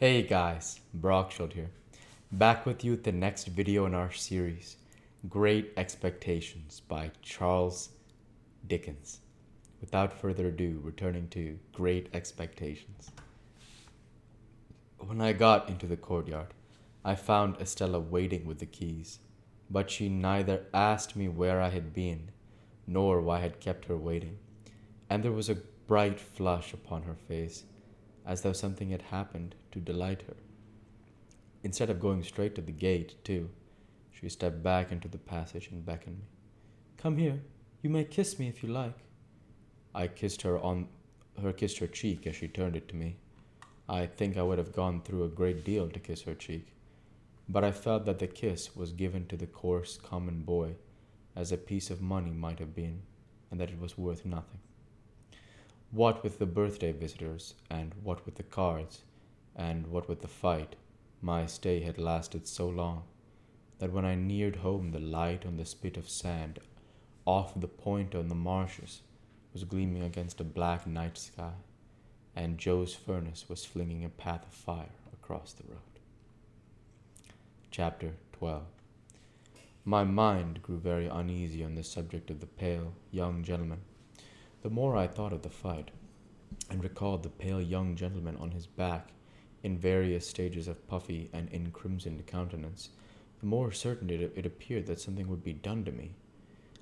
Hey guys, Brockshot here. Back with you with the next video in our series, Great Expectations by Charles Dickens. Without further ado, returning to Great Expectations. When I got into the courtyard, I found Estella waiting with the keys, but she neither asked me where I had been, nor why I had kept her waiting, and there was a bright flush upon her face, as though something had happened to delight her. Instead of going straight to the gate, too, she stepped back into the passage and beckoned me. Come here. You may kiss me if you like. I kissed her cheek as she turned it to me. I think I would have gone through a great deal to kiss her cheek, but I felt that the kiss was given to the coarse common boy as a piece of money might have been, and that it was worth nothing. What with the birthday visitors, and what with the cards, and what with the fight, my stay had lasted so long that when I neared home the light on the spit of sand off the point on the marshes was gleaming against a black night sky, and Joe's furnace was flinging a path of fire across the road. Chapter 12. My mind grew very uneasy on the subject of the pale young gentleman. The more I thought of the fight, and recalled the pale young gentleman on his back in various stages of puffy and encrimsoned countenance, the more certain it appeared that something would be done to me.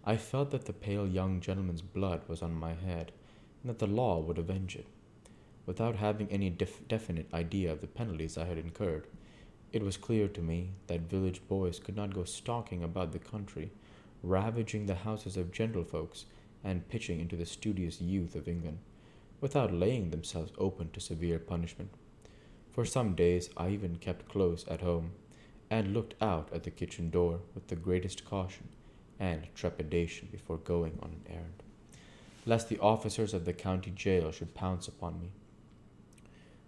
I felt that the pale young gentleman's blood was on my head, and that the law would avenge it. Without having any definite idea of the penalties I had incurred, it was clear to me that village boys could not go stalking about the country, ravaging the houses of gentlefolks, and pitching into the studious youth of England, without laying themselves open to severe punishment. For some days I even kept close at home, and looked out at the kitchen door with the greatest caution and trepidation before going on an errand, lest the officers of the county jail should pounce upon me.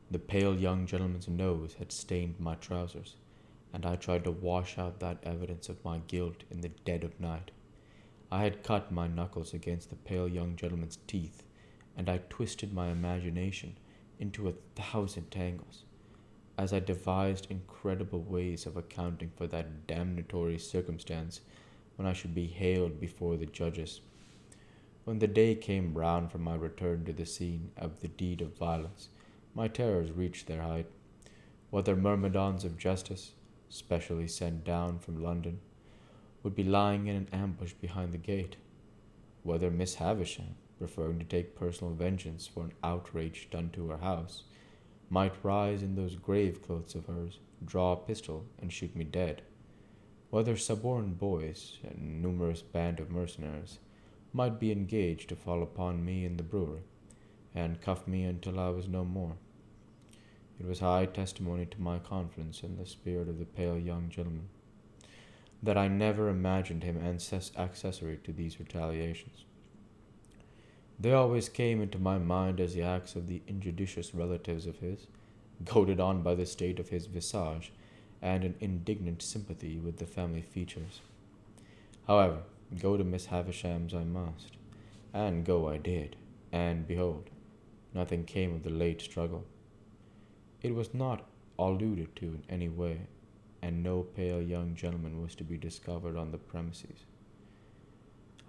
The pale young gentleman's nose had stained my trousers, and I tried to wash out that evidence of my guilt in the dead of night. I had cut my knuckles against the pale young gentleman's teeth, and I twisted my imagination into 1,000 tangles, as I devised incredible ways of accounting for that damnatory circumstance when I should be haled before the judges. When the day came round for my return to the scene of the deed of violence, my terrors reached their height. Whether myrmidons of justice, specially sent down from London, would be lying in an ambush behind the gate, whether Miss Havisham, preferring to take personal vengeance for an outrage done to her house, might rise in those grave clothes of hers, draw a pistol, and shoot me dead, whether suborned boys and a numerous band of mercenaries might be engaged to fall upon me in the brewery, and cuff me until I was no more. It was high testimony to my confidence in the spirit of the pale young gentleman that I never imagined him accessory to these retaliations. They always came into my mind as the acts of the injudicious relatives of his, goaded on by the state of his visage and an indignant sympathy with the family features. However, go to Miss Havisham's I must, and go I did, and behold, nothing came of the late struggle. It was not alluded to in any way, and no pale young gentleman was to be discovered on the premises.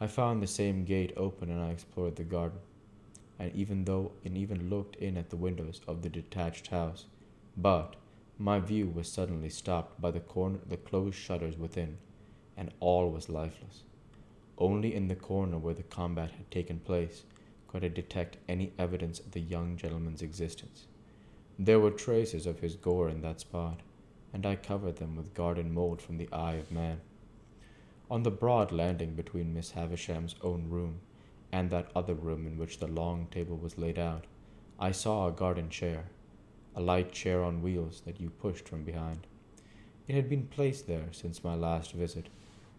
I found the same gate open, and I explored the garden, and even looked in at the windows of the detached house, but my view was suddenly stopped by the closed shutters within, and all was lifeless. Only in the corner where the combat had taken place could I detect any evidence of the young gentleman's existence. There were traces of his gore in that spot, and I covered them with garden mold from the eye of man. On the broad landing between Miss Havisham's own room and that other room in which the long table was laid out, I saw a garden chair, a light chair on wheels that you pushed from behind. It had been placed there since my last visit,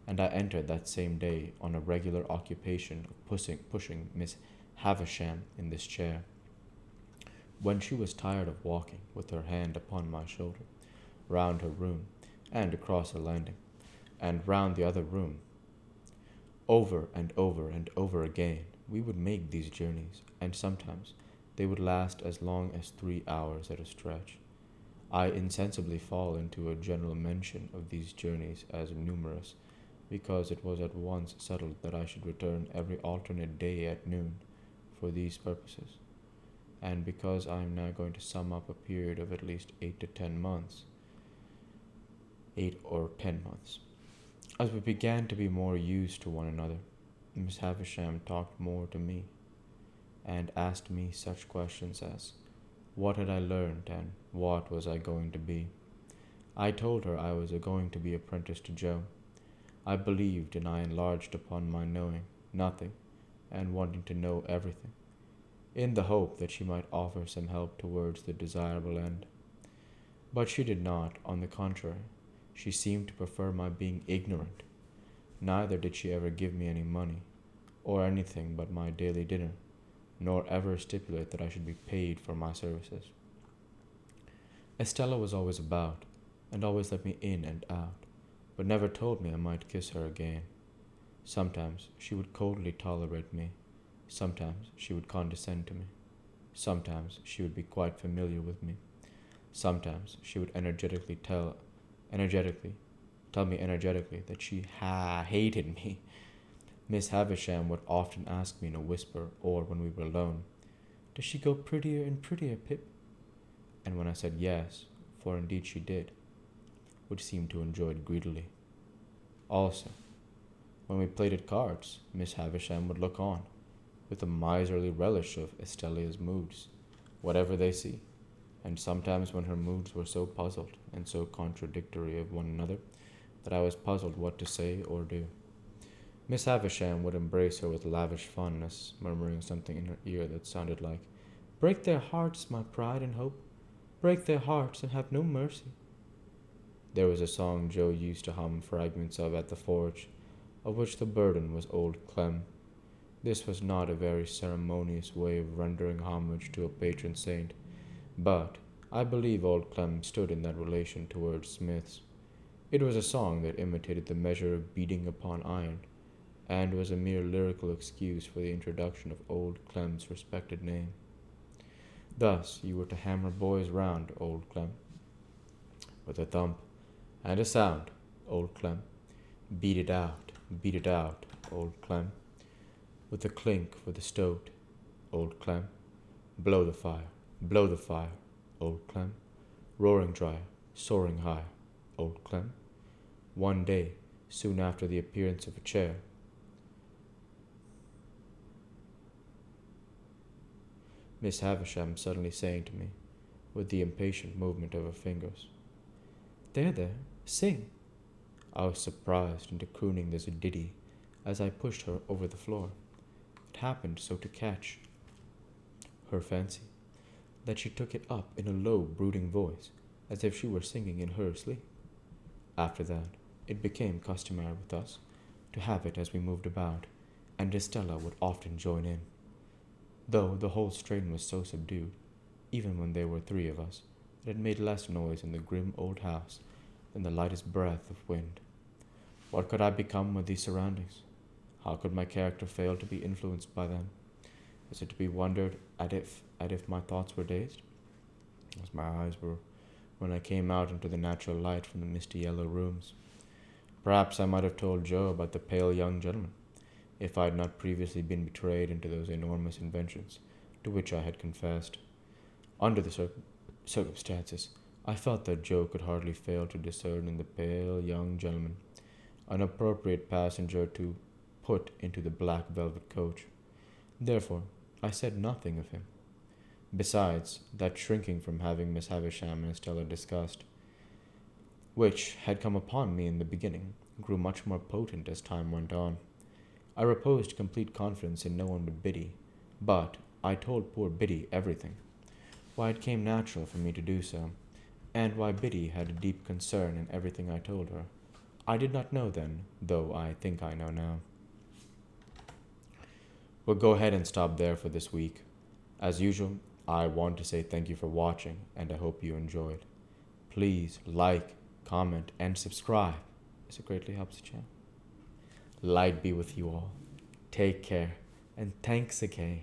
and I entered that same day on a regular occupation of pushing Miss Havisham in this chair. When she was tired of walking with her hand upon my shoulder, round her room, and across the landing, and round the other room, over and over and over again, we would make these journeys, and sometimes they would last as long as 3 hours at a stretch. I insensibly fall into a general mention of these journeys as numerous, because it was at once settled that I should return every alternate day at noon for these purposes, and because I am now going to sum up a period of at least 8 or 10 months. As we began to be more used to one another, Miss Havisham talked more to me, and asked me such questions as, what had I learned, and what was I going to be? I told her I was going to be apprenticed to Joe. I believed, and I enlarged upon my knowing nothing and wanting to know everything, in the hope that she might offer some help towards the desirable end. But she did not; on the contrary, she seemed to prefer my being ignorant. Neither did she ever give me any money, or anything but my daily dinner, nor ever stipulate that I should be paid for my services. Estella was always about, and always let me in and out, but never told me I might kiss her again. Sometimes she would coldly tolerate me, sometimes she would condescend to me, sometimes she would be quite familiar with me, sometimes she would energetically tell me energetically that she hated me. Miss Havisham would often ask me in a whisper, or when we were alone, "Does she go prettier and prettier, Pip?" And when I said yes, for indeed she did, would seem to enjoy it greedily. Also, when we played at cards, Miss Havisham would look on, with a miserly relish of Estella's moods, whatever they see, and sometimes when her moods were so puzzled and so contradictory of one another that I was puzzled what to say or do. Miss Havisham would embrace her with lavish fondness, murmuring something in her ear that sounded like, "Break their hearts, my pride and hope. Break their hearts and have no mercy." There was a song Joe used to hum fragments of at the forge, of which the burden was Old Clem. This was not a very ceremonious way of rendering homage to a patron saint, but I believe Old Clem stood in that relation towards smiths. It was a song that imitated the measure of beating upon iron, and was a mere lyrical excuse for the introduction of Old Clem's respected name. Thus you were to hammer boys round, Old Clem, with a thump and a sound, Old Clem. Beat it out, Old Clem, with a clink for the stoat, Old Clem. Blow the fire, Old Clem. Roaring drier, soaring higher, Old Clem. One day, soon after the appearance of a chair, Miss Havisham suddenly saying to me, with the impatient movement of her fingers, "There, sing." I was surprised into crooning this ditty as I pushed her over the floor. It happened so to catch her fancy that she took it up in a low, brooding voice, as if she were singing in her sleep. After that, it became customary with us to have it as we moved about, and Estella would often join in, though the whole strain was so subdued, even when there were 3 of us, that it made less noise in the grim old house than the lightest breath of wind. What could I become with these surroundings? How could my character fail to be influenced by them? Is it to be wondered at if my thoughts were dazed, as my eyes were when I came out into the natural light from the misty yellow rooms? Perhaps I might have told Joe about the pale young gentleman, if I had not previously been betrayed into those enormous inventions to which I had confessed. Under the circumstances, I felt that Joe could hardly fail to discern in the pale young gentleman an appropriate passenger to put into the black velvet coach. Therefore, I said nothing of him. Besides, that shrinking from having Miss Havisham and Estella discussed, which had come upon me in the beginning, grew much more potent as time went on. I reposed complete confidence in no one but Biddy, but I told poor Biddy everything, why it came natural for me to do so, and why Biddy had a deep concern in everything I told her. I did not know then, though I think I know now. We'll go ahead and stop there for this week. As usual, I want to say thank you for watching, and I hope you enjoyed. Please like, comment, and subscribe, as it greatly helps the channel. Light be with you all. Take care, and thanks again.